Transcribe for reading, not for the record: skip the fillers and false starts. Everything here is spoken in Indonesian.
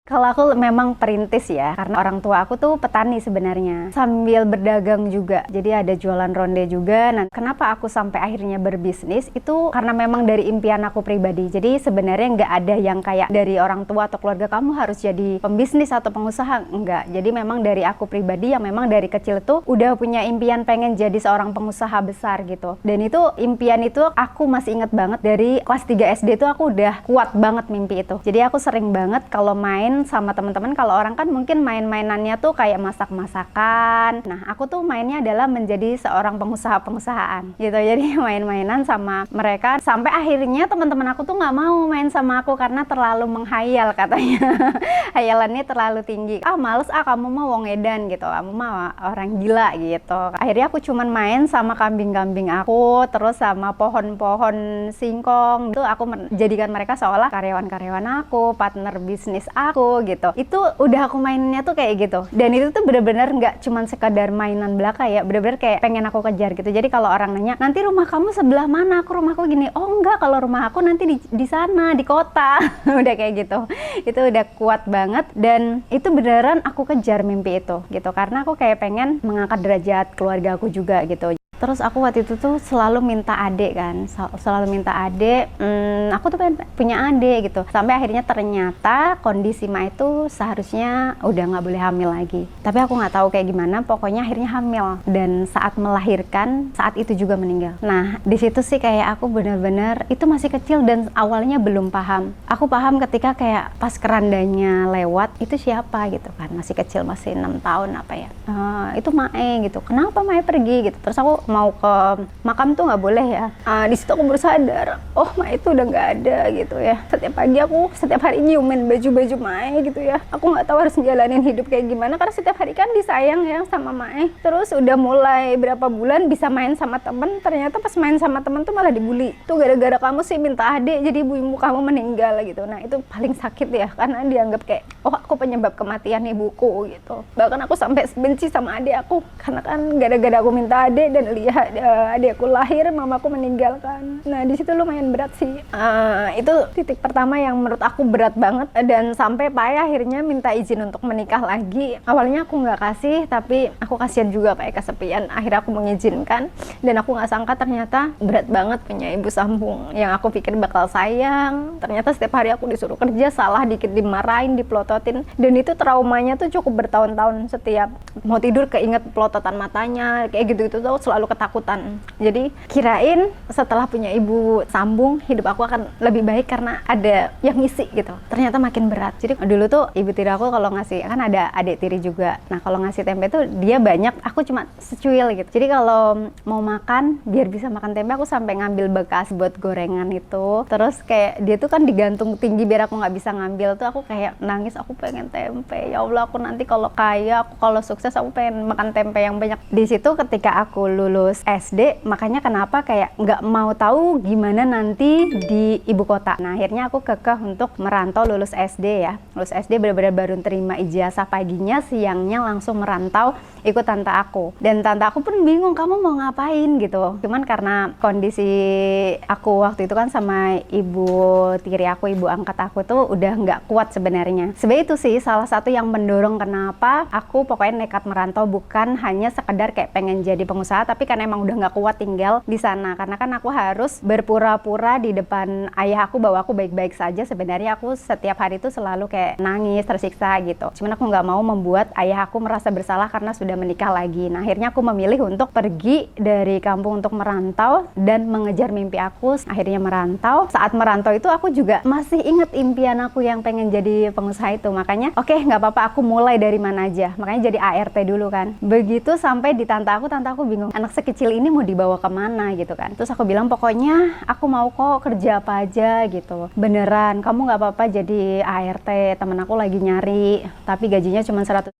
Kalau aku memang perintis ya, karena orang tua aku tuh petani sebenarnya, sambil berdagang juga. Jadi ada jualan ronde juga. Nah, kenapa aku sampai akhirnya berbisnis itu karena memang dari impian aku pribadi. Jadi sebenarnya nggak ada yang kayak dari orang tua atau keluarga kamu harus jadi pembisnis atau pengusaha, enggak. Jadi memang dari aku pribadi yang memang dari kecil tuh udah punya impian pengen jadi seorang pengusaha besar gitu. Dan itu impian itu aku masih inget banget dari kelas 3 SD tuh aku udah kuat banget mimpi itu. Jadi aku sering banget kalau main sama teman-teman, kalau orang kan mungkin main-mainannya tuh kayak masak-masakan. Nah, aku tuh mainnya adalah menjadi seorang pengusaha-pengusahaan gitu. Jadi main-mainan sama mereka sampai akhirnya teman-teman aku tuh nggak mau main sama aku karena terlalu menghayal katanya. Hayalannya terlalu tinggi. Males kamu mah wong edan gitu. Kamu mah orang gila gitu. Akhirnya aku cuman main sama kambing-kambing aku, terus sama pohon-pohon singkong. Itu aku menjadikan mereka seolah karyawan-karyawan aku, partner bisnis aku gitu. Itu udah aku mainnya tuh kayak gitu. Dan itu tuh bener-bener nggak cuman sekadar mainan belaka ya, bener-bener kayak pengen aku kejar gitu. Jadi kalau orang nanya, nanti rumah kamu sebelah mana? Aku rumahku gini. Oh enggak, kalau rumah aku nanti di sana, di kota. Udah kayak gitu. Itu udah kuat banget dan itu beneran aku kejar mimpi itu gitu. Karena aku kayak pengen mengangkat derajat keluarga aku juga gitu. Terus aku waktu itu tuh selalu minta adik kan, selalu minta adik. Aku tuh pengen punya adik gitu. Sampai akhirnya ternyata kondisi Ma itu seharusnya udah nggak boleh hamil lagi. Tapi aku nggak tahu kayak gimana. Pokoknya akhirnya hamil dan saat melahirkan saat itu juga meninggal. Nah di situ sih kayak aku benar-benar itu masih kecil dan awalnya belum paham. Aku paham ketika kayak pas kerandanya lewat itu siapa gitu kan, masih kecil masih 6 tahun apa ya. Itu Mae gitu. Kenapa Mae pergi gitu? Terus aku mau ke makam tuh nggak boleh ya. Di situ aku baru sadar, oh Mae itu udah nggak ada gitu ya. Setiap pagi aku setiap hari nyiumin baju-baju Mae gitu ya. Aku nggak tahu harus ngejalanin hidup kayak gimana karena setiap hari kan disayang ya sama Mae. Terus udah mulai berapa bulan bisa main sama temen, ternyata pas main sama temen tuh malah dibully. Tuh gara-gara kamu sih minta adik jadi ibu kamu meninggal gitu. Nah itu paling sakit ya karena dianggap kayak oh aku penyebab kematian ibuku gitu. Bahkan aku sampai benci sama adik aku karena kan gara-gara aku minta adik dan lihat adikku lahir, mamaku meninggalkan. Nah di situ lumayan berat sih. Itu titik pertama yang menurut aku berat banget dan sampai Pai akhirnya minta izin untuk menikah lagi. Awalnya aku nggak kasih, tapi aku kasihan juga Pai kesepian. Akhirnya aku mengizinkan dan aku nggak sangka ternyata berat banget punya ibu sambung. Yang aku pikir bakal sayang, ternyata setiap hari aku disuruh kerja, salah dikit dimarahin, dipelototin. Dan itu traumanya tuh cukup bertahun-tahun. Setiap mau tidur keinget pelototan matanya, kayak gitu-gitu tuh selalu ketakutan. Jadi kirain setelah punya ibu sambung hidup aku akan lebih baik karena ada yang ngisi gitu. Ternyata makin berat. Jadi dulu tuh ibu tiri aku kalau ngasih, kan ada adik tiri juga. Nah kalau ngasih tempe tuh dia banyak, aku cuma secuil gitu. Jadi kalau mau makan biar bisa makan tempe aku sampai ngambil bekas buat gorengan itu. Terus kayak dia tuh kan digantung tinggi biar aku nggak bisa ngambil tuh, aku kayak nangis, aku pengen tempe. Ya Allah, aku nanti kalau kaya, aku kalau sukses aku pengen makan tempe yang banyak. Di situ ketika aku lulus SD, makanya kenapa kayak nggak mau tahu gimana nanti di ibu kota. Nah akhirnya aku kekeh untuk merantau lulus SD ya. Lulus SD benar-benar baru terima ijazah, paginya siangnya langsung merantau ikut tante aku. Dan tante aku pun bingung kamu mau ngapain gitu. Cuman karena kondisi aku waktu itu kan sama ibu tiri aku, ibu angkat aku tuh udah nggak kuat sebenarnya. Sebenarnya itu sih salah satu yang mendorong kenapa aku pokoknya nekat merantau, bukan hanya sekedar kayak pengen jadi pengusaha, tapi kan emang udah nggak kuat tinggal di sana. Karena kan aku harus berpura-pura di depan ayah aku bahwa aku baik-baik saja. Sebenarnya aku setiap hari itu selalu kayak nangis, tersiksa gitu. Cuman aku nggak mau membuat ayah aku merasa bersalah karena sudah menikah lagi. Nah akhirnya aku memilih untuk pergi dari kampung untuk merantau dan mengejar mimpi aku. Akhirnya merantau. Saat merantau itu aku juga masih inget impian aku yang pengen jadi pengusaha itu. Makanya oke, nggak apa-apa, aku mulai dari mana aja. Makanya jadi ART dulu kan. Begitu sampai di tante aku bingung, anak sekecil ini mau dibawa kemana gitu kan. Terus aku bilang pokoknya aku mau kok kerja apa aja gitu. Beneran, kamu nggak apa-apa jadi ART, temen aku lagi nyari, tapi gajinya cuma 100